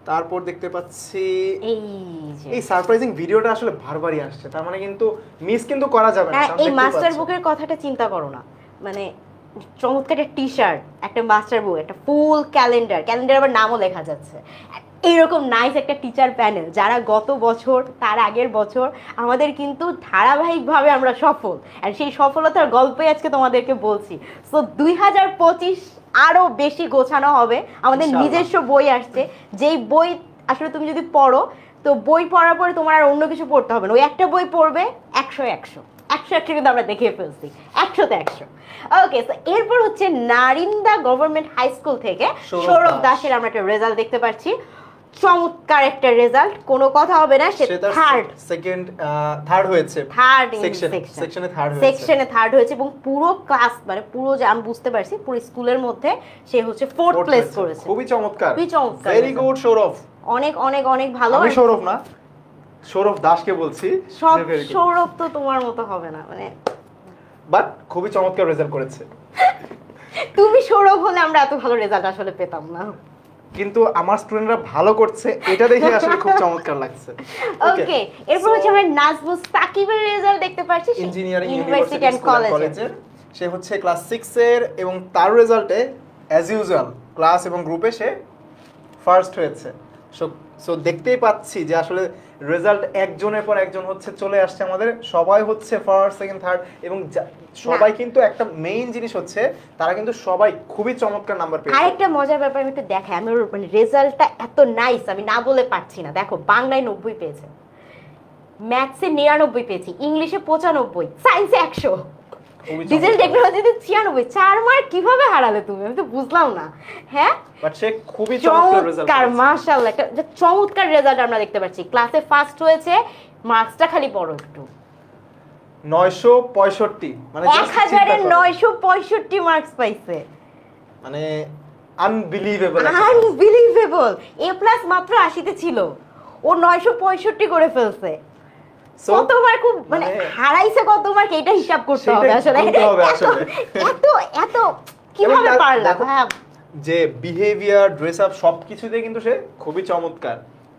তারপর দেখতে পাচ্ছি এই সারপ্রাইজিং ভিডিওটা আসলে বারবারই আসছে, তার মানে কিন্তু মিস কিন্তু করা যাবে না। এই মাস্টার বুকের কথাটা চিন্তা করো না, মানে চমৎকার একটা টি শার্ট, একটা মাস্টার বুক, একটা ফুল ক্যালেন্ডার, ক্যালেন্ডার আবার নামও লেখা যাচ্ছে, এইরকম নাইস একটা টিচার প্যানেল, যারা গত বছর তার আগের বছর আমাদের কিন্তু ধারাবাহিকভাবে আমরা সফল, আর সেই সফলতার গল্পই আজকে তোমাদেরকে বলছি। সো 2025 আরো বেশি গোছানো হবে, আমাদের নিজস্ব বই আসছে, যেই বই আসলে তুমি যদি পড়ো তো বই পড়ার পরে তোমার আর অন্য কিছু পড়তে হবে না, ওই একটা বই পড়বে 100 কিন্তু আমরা দেখিয়ে ফেলছি, 100-তে 100। ওকে, তো এরপর হচ্ছে নারিন্দা গভর্নমেন্ট হাই স্কুল থেকে সৌরভ দাসের আমরা একটা রেজাল্ট দেখতে পাচ্ছি, চমৎকার একটা রেজাল্ট, কোনো কথা হবে না, সে থার্ড হয়েছে, সেকশনে থার্ড হয়েছে, এবং পুরো ক্লাস মানে পুরো যে আমি বুঝতে পারছি পুরো স্কুলের মধ্যে সে হচ্ছে ফোর্থ প্লেস করেছে। খুবই চমৎকার, খুবই চমৎকার, ভেরি গুড সৌরভ। অনেক অনেক অনেক ভালো। আমি সৌরভ না, সৌরভ দাসকে বলছি, সব সৌরভ তো তোমার মতো হবে না, মানে বাট খুবই চমৎকার রেজাল্ট করেছে। তুমি সৌরভ হলে আমরা এত ভালো রেজাল্ট আসলে পেতাম না, কিন্তু আমার স্টুডেন্টরা ভালো করছে এটা দেখে আসলে খুব চমৎকার লাগছে। ওকে, এরপর হচ্ছে আমরা নাজমুস সাকিবের রেজাল্ট দেখতে পাচ্ছি ইঞ্জিনিয়ারিং ইউনিভার্সিটি এন্ড কলেজে। সে হচ্ছে ক্লাস 6 এর, এবং তার রেজাল্টে অ্যাজ ইউজুয়াল ক্লাস এবং গ্রুপে সে ফার্স্ট হয়েছে। সো দেখতেই পাচ্ছি যে আসলে রেজাল্ট একজনের পর একজন হচ্ছে চলে আসছে আমাদের, সবাই হচ্ছে ফার্স্ট সেকেন্ড থার্ড, এবং সবাই কিন্তু একটা মেইন জিনিস হচ্ছে তারা কিন্তু সবাই খুবই চমৎকার নাম্বার পেয়েছে। আরেকটা মজার ব্যাপার আমি একটু দেখাই, আমি মানে রেজাল্টটা এত নাইস আমি না বলে পারছি না। দেখো বাংলায় 90 পেয়েছে, ম্যাথসে 99 পেয়েছি, ইংলিশে 95, সায়েন্সে 100, ডিজিটাল টেকনোলজিতে 96। 4 মার্ক কিভাবে হারালে তুমি, আমি তো বুঝলাম না। হ্যাঁ বাট সে খুবই চমৎকার রেজাল্ট, মাশাআল্লাহ, একটা চমৎকার রেজাল্ট আমরা দেখতে পাচ্ছি। ক্লাসে ফার্স্ট হয়েছে, মার্কসটা খালি পড়ো একটু, 965, মানে 1965 মার্কস পাইছে, মানে আনবিলিভেবল, এ প্লাস মাত্র 80-তে ছিল, ও 965 করে ফেলছে। কত মার্ক মানে হারাইছে, কত মার্ক এটা হিসাব করতে হবে আসলে, এত এত কিভাবে পারলাম। হ্যাঁ, যে বিহেভিয়ার, ড্রেস আপ সবকিছুতে কিন্তু সে খুবই চমৎকার।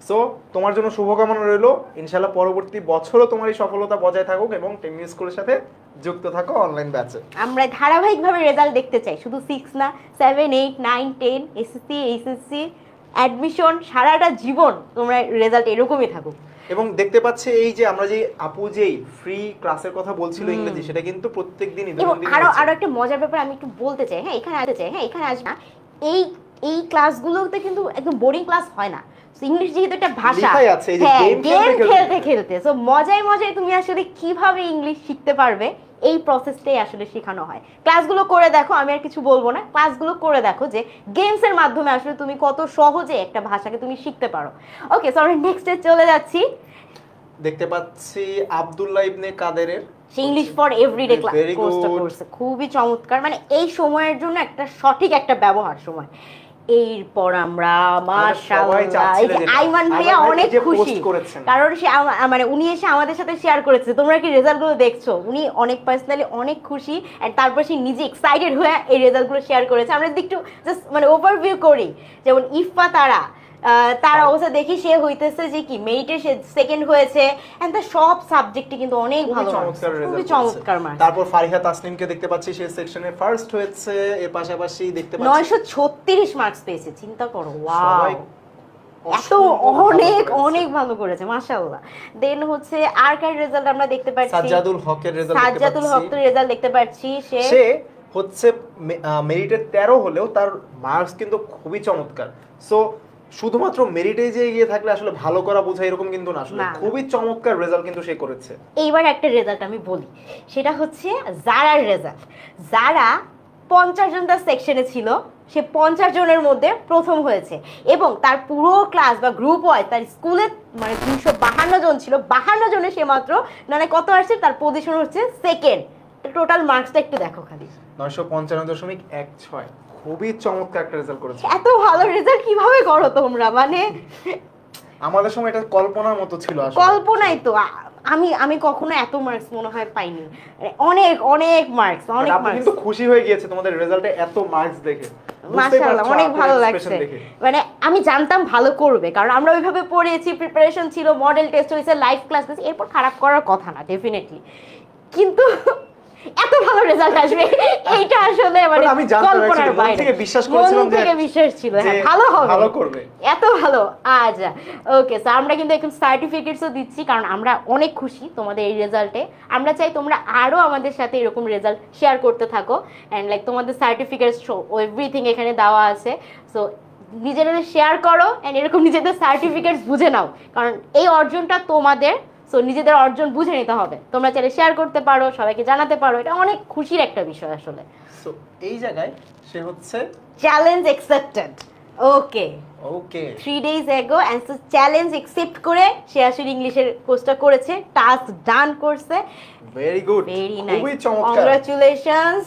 সো তোমার জন্য শুভকামনা রইলো, ইনশাআল্লাহ পরবর্তী বছরও তোমার এই সফলতা বজায় থাকুক, এবং টেকনিক স্কুলের সাথে যুক্ত থাকো অনলাইন ব্যাচে। আমরা ধারাবাহিকভাবে রেজাল্ট দেখতে চাই, শুধু 6 না, 7, 8, 9, 10, এসএসসি, এইচএসসি, অ্যাডমিশন, সারাটা জীবন তোমরা রেজাল্ট এরকমই থাকুক। এবং দেখতে পাচ্ছে এই যে আমরা যে আপু যেই ফ্রি ক্লাসের কথা বলছিল ইংরেজি, সেটা কিন্তু প্রত্যেকদিনই আরো একটা মজার ব্যাপার আমি একটু বলতে চাই। হ্যাঁ, এখানে আসবে না, এই ক্লাসগুলোতে কিন্তু একদম বোরিং ক্লাস হয় না। ইংলিশ যেহেতু একটা ভাষা, গেম খেলতে খেলতে, সো মজায় মজায় তুমি আসলে কিভাবে ইংলিশ শিখতে পারবে এই প্রসেসটাই আসলে শেখানো হয়। ক্লাসগুলো করে দেখো, আমি আর কিছু বলবো না, ক্লাসগুলো করে দেখো যে গেমসের মাধ্যমে আসলে তুমি কত সহজে একটা ভাষাকে তুমি শিখতে পারো। ওকে, সো আমরা নেক্সটে চলে যাচ্ছি। দেখতে পাচ্ছি আব্দুল্লাহ ইবনে কাদেরের ইংলিশ ফর এভরিডে কোর্সটা করছে, খুবই চমৎকার, মানে এই সময়ের জন্য একটা সঠিক একটা ব্যবহার সময়। এরপর আমরা মাশাআল্লাহ আইমান ভাইয়া অনেক খুশি, কারণ সে মানে উনি এসে আমাদের সাথে শেয়ার করেছে, তোমরা কি রেজাল্টগুলো দেখছো, উনি অনেক পার্সোনালি অনেক খুশি, এন্ড তারপর সে নিজে এক্সাইটেড হয়ে এই রেজাল্টগুলো শেয়ার করেছে। আমরা একটু জাস্ট মানে ওভারভিউ করি, যেমন ইফা তারা তার অবস্থা দেখি সে হইতেছে যে কি মেরিটে সে সেকেন্ড হয়েছে এন্ড তার সব সাবজেক্টে কিন্তু অনেক ভালো খুবই চমৎকার মার্কস। তারপর ফারিহা তাসনিমকে দেখতে পাচ্ছি সে সেকশনে ফার্স্ট হয়েছে, এর পাশাপাশি দেখতে পাচ্ছি 936 মার্কস পেয়েছে, চিন্তা করো। ওয়াও, এত অনেক অনেক ভালো করেছে মাশাআল্লাহ। দেন হচ্ছে আর কার রেজাল্ট আমরা দেখতে পাচ্ছি, সাজ্জাদুল হকের রেজাল্ট দেখতে পাচ্ছি। সাজ্জাদুল হকের রেজাল্ট দেখতে পাচ্ছি, সে হচ্ছে মেরিটে 13 হলেও তার মার্কস কিন্তু খুবই চমৎকার। সো শুধুমাত্র মেরিটে যে গিয়ে থাকলে আসলে ভালো করা বোঝায় এরকম কিন্তু না, আসলে খুবই চমৎকার রেজাল্ট কিন্তু সে করেছে। এইবার একটা রেজাল্ট আমি বলি, সেটা হচ্ছে জারার রেজাল্ট। জারা 50 জন তার সেকশনে ছিল, সে 50 জনের মধ্যে প্রথম হয়েছে এবং তার পুরো ক্লাস বা গ্রুপ ওয়াইজ তার স্কুলে মানে 252 জন ছিল, 52 জনে সে মাত্র মানে কত আসছে, তার পজিশন হচ্ছে সেকেন্ড। টোটাল মার্কসটা একটু দেখো খালি 955.16, খুবই চমৎকার একটা রেজাল্ট করেছে। এত ভালো রেজাল্ট কিভাবে করো তোমরা, মানে আমাদের সময় এটা কল্পনার মতো ছিল আসলে। কল্পনাই তো, আমি কখনো এত মার্কস মনে হয় পাইনি, অনেক অনেক মার্কস, অনেক মার্কস। আমি কিন্তু খুশি হয়ে গিয়েছে তোমাদের রেজাল্টে এত মার্কস দেখে, মাশাআল্লাহ অনেক ভালো লাগছে। মানে আমি জানতাম ভালো করবে, কারণ আমরা ওইভাবে পড়িয়েছি, প্রিপারেশন ছিল, মডেল টেস্ট হয়েছে, লাইভ ক্লাস হয়েছে, এরপর খারাপ করার কথা না ডেফিনেটলি, কিন্তু এত ভালো রেজাল্ট আসবে এইটা আসলে মানে আমি জানতাম, মন থেকে বিশ্বাস করেছিলাম যে বিশ্বাস ছিল হ্যাঁ ভালো হবে, ভালো করবে, এত ভালো। আচ্ছা ওকে, সো আমরা কিন্তু এখন সার্টিফিকেটসও দিচ্ছি, কারণ আমরা অনেক খুশি তোমাদের এই রেজাল্টে। আমরা চাই তোমরা আরো আমাদের সাথে এরকম রেজাল্ট শেয়ার করতে থাকো, এন্ড লাইক তোমাদের সার্টিফিকেটস এভরিথিং এখানে দেওয়া আছে। সো নিজেরা শেয়ার করো এন্ড এরকম নিজেদের সার্টিফিকেটস বুঝে নাও, কারণ এই অর্জনটা তোমাদের। সো নিজেদের অর্জন বুঝে নিতে হবে, তোমরা চাইলে শেয়ার করতে পারো, সবাইকে জানাতে পারো, এটা অনেক খুশির একটা বিষয় আসলে। সো এই জায়গায় সে হচ্ছে challenge accepted. Okay 3 days ago and so challenge accept করে সে আসলে ইংলিশের কোর্সটা করেছে, টাস্ক ডান করছে। ভেরি গুড, খুবই চমৎকার, কংগ্রাচুলেশনস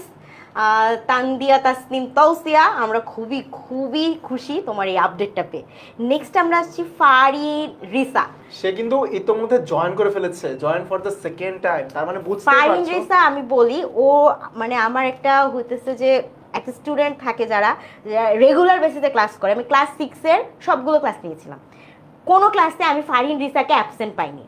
তানদিয়া তাসনিম তৌসিয়া, আমরা খুবই খুবই খুশি তোমার এই আপডেটটা পেয়ে। নেক্সট আমরা আসছি ফারিন রিসা, সে কিন্তু ইতোমধ্যে জয়েন করে ফেলেছে, join for the second time. তার মানে বুঝতে পারছো ফারিন রিসা, আমি বলি ও মানে আমার একটা হইতেছে যে একটা স্টুডেন্ট থাকে যারা রেগুলার বেসিসে ক্লাস করে, আমি ক্লাস 6 এর সবগুলো ক্লাস নিয়েছিলাম, কোনো ক্লাসে আমি ফারিন রিসাকে অ্যাবসেন্ট পাইনি,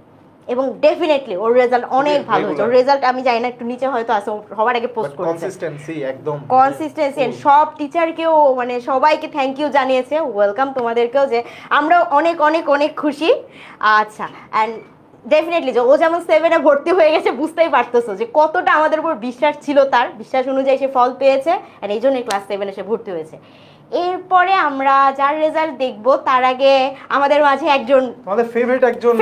এবং ডেফিনেটলি ওর রেজাল্ট অনেক ভালো হয়েছে। ওর রেজাল্ট আমি জানি না, একটু নিচে হয়তো আছে, সবার আগে পোস্ট করেছে, কনসিস্টেন্সি একদম কনসিস্টেন্সি। সব টিচারকেও মানে সবাইকে থ্যাংক ইউ জানিয়েছে, ওয়েলকাম তোমাদেরকেও, যে আমরা অনেক অনেক অনেক খুশি। আচ্ছা, অ্যান্ড ডেফিনেটলি যে ও যেমন 7-এ ভর্তি হয়ে গেছে, বুঝতেই পারতেছো যে কতটা আমাদের উপর বিশ্বাস ছিল, তার বিশ্বাস অনুযায়ী সে ফল পেয়েছে, আর এই জন্যই ক্লাস 7-এ সে ভর্তি হয়েছে। এরপরে আমরা যার রেজাল্ট দেখব, তার আগে আমাদের মাঝে আমাদের ফেভারিট একজন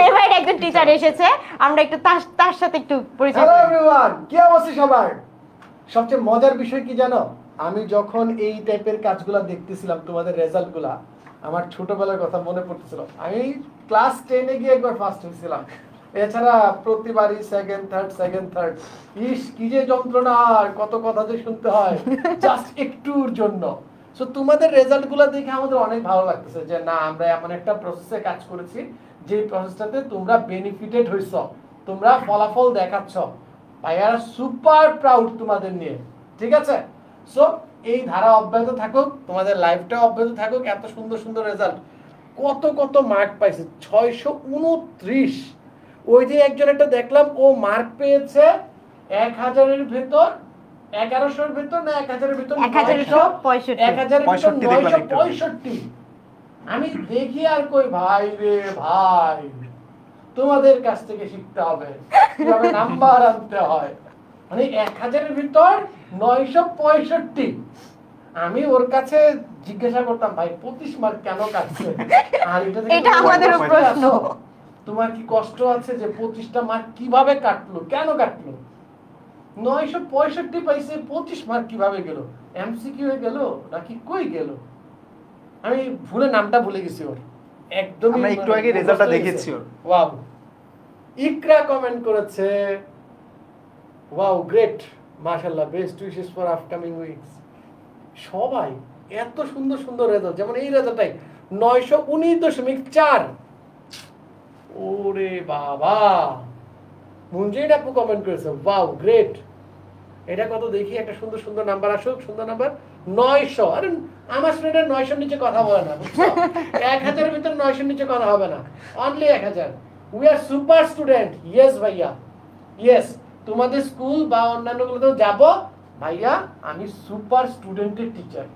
টিচার এসেছে, আমরা একটু তার সাথে একটু পরিচয়। হ্যালো এভরিওয়ান, কি অবস্থা সবার? সবচেয়ে মজার বিষয় কি জানো, আমি যখন এই টাইপের কাজগুলো দেখতেছিলাম, তোমাদের রেজাল্টগুলা, আমার ছোটবেলার কথা মনে পড়তেছিল। আমি ক্লাস 10-এ গিয়ে একবার ফার্স্ট হয়েছিলাম, এছাড়া প্রতিবারই সেকেন্ড থার্ড। ইস কি যে যন্ত্রণা, কত কথা যে শুনতে হয় জাস্ট একটুর জন্য। সো তোমাদের রেজাল্টগুলো দেখে আমাদের অনেক ভালো লাগতেছে যে না, আমরা এমন একটা প্রসেসে কাজ করেছি যে প্রসেসটাতে তোমরা বেনিফিটেড হইছো, তোমরা ফলাফল দেখাচ্ছ। ভাইয়া সুপার প্রাউড তোমাদের নিয়ে, ঠিক আছে? সো এই ধারা অব্যাহত থাকুক, তোমাদের লাইফটা অব্যাহত থাকুক। এত সুন্দর সুন্দর রেজাল্ট, কত মার্ক পাইছে 629। ওই যে একজন একটা দেখলাম, ও মার্ক পেয়েছে 1000-এর ভেতর 1100-এর ভেতর না 1000-এর ভেতর 965। আমি দেখি আর কই ভাই রে ভাই, তোমাদের কাছ থেকে শিখতে হবে কিভাবে নাম্বার আনতে হয়। মানে 1000-এর ভিতর 965। আমি ওর কাছে জিজ্ঞাসা করতাম, ভাই 25 মার্ক কেন কাটছে? আর এটা আমাদের প্রশ্ন, তোমার কি কষ্ট আছে যে 25টা মার্ক কিভাবে কাটলো, কেন কাটলো? 965 পাইছে, 25 মার্ক কিভাবে গেল? এমসিকিউ এ গেল নাকি কই গেল? আমি নামটা ভুলে গেছি ওর, একদম। আমরা একটু আগে রেজাল্টটা দেখেছি ওর। ওয়াও, ইকরা কমেন্ট করেছে, ওয়াও গ্রেট, মাশাআল্লাহ, best wishes for upcoming weeks. সবাই এত সুন্দর সুন্দর রেজাল্ট, যেমন এই রেজাল্টটাই 919.4। ওরে বাবা, মুঞ্জির আপু কমেন্ট করেছে, ওয়াও গ্রেট। এটা কত দেখি, একটা সুন্দর সুন্দর নাম্বার আসুক, সুন্দর নাম্বার 900। আরে আমার স্টুডেন্ট 900 নিচে কথা বলে না, বুঝছো? 1000 এর ভিতর 900 নিচে কথা হবে না, only 1000। We are super student. Yes ভাইয়া, ইয়েস। তোমাদের স্কুল বা অন্যান্যগুলোতেও যাব ভাইয়া, আমি সুপার স্টুডেন্টের টিচার।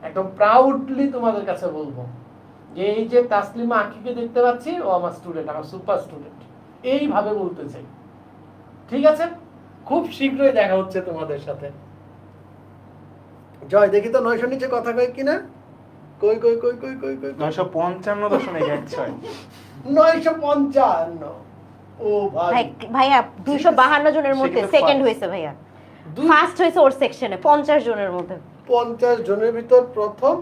একদম প্রাউডলি তোমাদের কাছে বলবো যে এই যে তাসলিমা আঁকিকে দেখতে পাচ্ছি, ও আমার স্টুডেন্ট, আমার সুপার স্টুডেন্ট, এইভাবে বলতে চাই। ঠিক আছে, খুব শীঘ্রই দেখা হচ্ছে তোমাদের সাথে। জয়, দেখি তো 900 নিচে কথা কয় কিনা। কই কই কই কই কই কই 955.16। 955। ও ভাই, ভাইয়া 252 জনের মধ্যে সেকেন্ড সেকেন্ড ফার্স্ট। হয়েছে ভাইয়া। ফার্স্ট হয়েছে ওর সেকশনে 50 জনের মধ্যে। 50 জনের ভিতর প্রথম,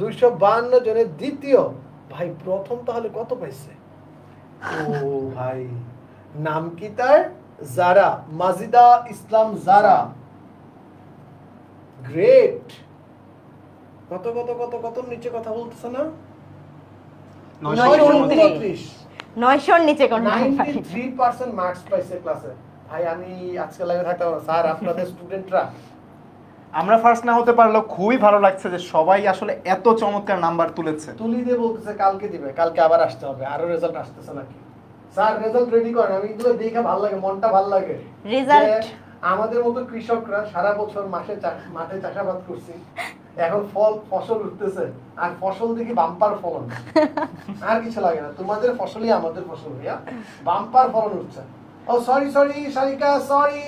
252 জনের দ্বিতীয়। ভাই প্রথম তাহলে কত পাইছে? ও ভাই, নাম কি তার? জারা, মাজিদা ইসলাম জারা। গ্রেট। কত কত কত কত নিচে কথা বলতেছে না? 929। 900 নিচে কোন 93% মার্কস পাইছে ক্লাসে। ভাই আমি আজকে লাইভে থাকতে পারবো স্যার, আপনাদের স্টুডেন্টরা। আমরা ফার্স্ট না হতে পারলেও খুবই ভালো লাগছে যে সবাই আসলে এত চমৎকার নাম্বার তুলেছে। তুলি দিয়ে বলতেছে কালকে দিবে, কালকে আবার আসতে হবে, আরো রেজাল্ট আসতেছে নাকি? স্যার রেজাল্ট রেডি করেন, আমি এগুলো দেখে ভালো লাগে, মনটা ভালো লাগে। রেজাল্ট আমাদের মতো কৃষকরা সারা বছর মাঠে চাষাবাদ করছি, এখন ফসল উঠতেছে, আর ফসল দেখি বাম্পার ফলন, আর কিছু লাগে না। তোমাদের ফসলই আমাদের ফসল, ভাইয়া বাম্পার ফলন উঠছে। ও sorry sorry Sarika, sorry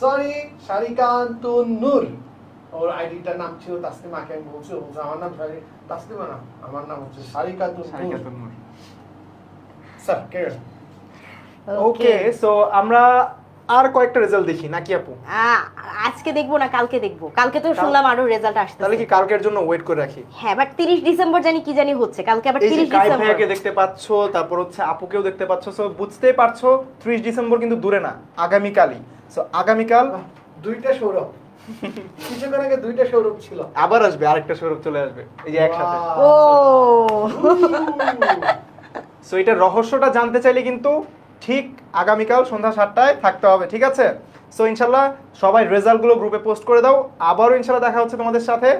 sorry Sarika Antun Noor. ওর আইডিটার নাম ছিল তাসলিমা আঁকি, আমি বলছি আমার নাম তাসলিমা না, আমার নাম হচ্ছে সারিকা নূর। স্যার কে? ওকে, সো আমরা আর কয়েকটা রেজাল্ট দেখি নাকি আপু? আজকে দেখবো না, কালকে দেখবো। কালকে তো শুনলাম আরো রেজাল্ট আসছে, তাহলে কি কালকের জন্য ওয়েট করে রাখি? হ্যাঁ, বাট 30 ডিসেম্বর জানি কি জানি হচ্ছে, কালকে আবার 30 ডিসেম্বর। ভাইয়াকে দেখতে পাচ্ছো, তারপর হচ্ছে আপুকেও দেখতে পাচ্ছো, সো বুঝতেই পারছো 30 ডিসেম্বর কিন্তু দূরে না, আগামীকালই। সো আগামীকাল দুইটা সৌরভ, কিছুক্ষণ আগে দুইটা সৌরভ ছিল, আবার আসবে, আরেকটা সৌরভ চলে আসবে এই যে একসাথে। ও সো এটা রহস্যটা জানতে চাইলে কিন্তু ঠিক আগামীকাল সন্ধ্যা 7টায় থাকতে হবে, ঠিক আছে? সো ইনশাআল্লাহ সবাই রেজাল্টগুলো গ্রুপে পোস্ট করে দাও। আবারও ইনশাআল্লাহ দেখা হচ্ছে তোমাদের সাথে।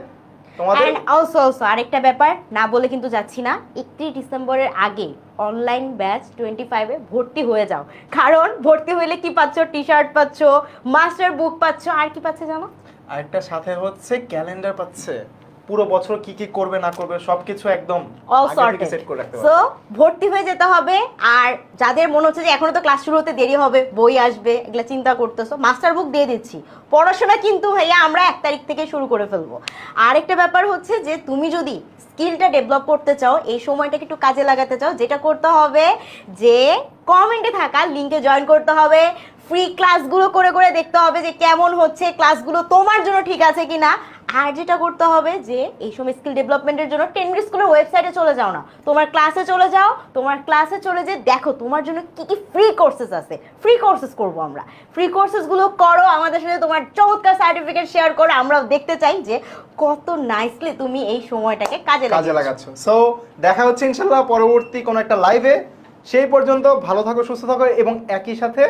তোমাদের এন্ড অলসো আরেকটা ব্যাপার না বলে কিন্তু যাচ্ছি না, 31 ডিসেম্বরের আগে অনলাইন ব্যাচ 25 এ ভর্তি হয়ে যাও, কারণ ভর্তি হইলে কি পাচ্ছ? টি শার্ট পাচ্ছ, মাস্টার বুক পাচ্ছ, আর কি পাচ্ছে জানো? আরেকটা সাথে হচ্ছে ক্যালেন্ডার পাচ্ছে, পুরো বছর কি কি করবে না করবে সবকিছু একদম অল আগে থেকে সর্টেড। সেট করে রাখতে সো পারবে। ভর্তি হয়ে যেতে হবে। আর যাদের মনে হচ্ছে যে এখনো তো ক্লাস শুরু হতে দেরি হবে, বই আসবে, এগুলা চিন্তা করতেছো, মাস্টার বুক দিয়ে দিচ্ছি। পড়াশোনা কিন্তু ভাইয়া আমরা 1 তারিখ থেকে শুরু করে ফেলবো। আরেকটা ব্যাপার হচ্ছে যে তুমি যদি স্কিলটা ডেভেলপ করতে চাও, এই সময়টাকে একটু কাজে লাগাতে চাও, যেটা করতে হবে যে কমেন্টে থাকা লিংকে জয়েন করতে হবে, ফ্রি ক্লাসগুলো করে করে দেখতে হবে যে কেমন হচ্ছে, ক্লাসগুলো তোমার জন্য ঠিক আছে কিনা। আর যেটা করতে হবে যে এই সময় স্কিল ডেভেলপমেন্টের জন্য টেনরি স্কুলের ওয়েবসাইটে চলে যাও না, তোমার ক্লাসে চলে যাও, তোমার ক্লাসে চলে যে দেখো তোমার জন্য কি কি ফ্রি কোর্সেস আছে। ফ্রি কোর্সেস করবো আমরা, ফ্রি কোর্সেসগুলো করো, আমাদের সাথে তোমার চমৎকার সার্টিফিকেট শেয়ার করো, আমরা দেখতে চাই যে কত নাইসলি তুমি এই সময়টাকে কাজে লাগাচ্ছ। সো দেখা হচ্ছে ইনশাআল্লাহ পরবর্তী কোনো একটা লাইভে। সেই পর্যন্ত ভালো থাকো, সুস্থ থাকো, এবং একই সাথে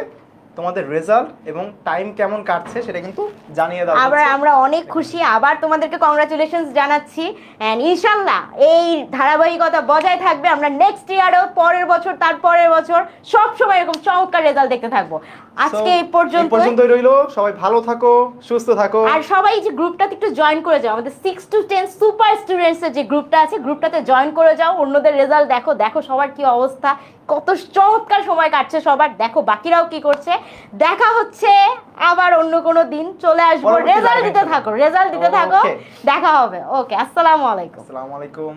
তোমাদের রেজাল্ট এবং টাইম কেমন কাটছে সেটা কিন্তু জানিয়ে দাও। আবার আমরা অনেক খুশি, আবার তোমাদেরকে কংগ্রাচুলেশনস জানাচ্ছি। এন্ড ইনশাআল্লাহ এই ধারাবাহিকতা বজায় থাকবে, আমরা নেক্সট ইয়ারও, পরের বছর, তার পরের বছর সব সময় এরকম চমৎকার রেজাল্ট দেখতে থাকবো। আজকে এই পর্যন্তই রইলো। সবাই ভালো থাকো, সুস্থ থাকো, আর সবাই যে গ্রুপটাতে একটু জয়েন করে যাও, আমাদের 6 to 10 সুপার স্টুডেন্টস এর যে গ্রুপটা আছে, গ্রুপটাতে জয়েন করে যাও, অন্যদের রেজাল্ট দেখো, দেখো সবার কি অবস্থা, কত চমৎকার সময় কাটছে সবার, দেখো বাকিরাও কি করছে। দেখা হচ্ছে আবার অন্য কোনো দিন, চলে আসবো, রেজাল্ট দিতে থাকো, রেজাল্ট দিতে থাকো, দেখা হবে। ওকে, আসসালামু আলাইকুম। আসসালামু আলাইকুম।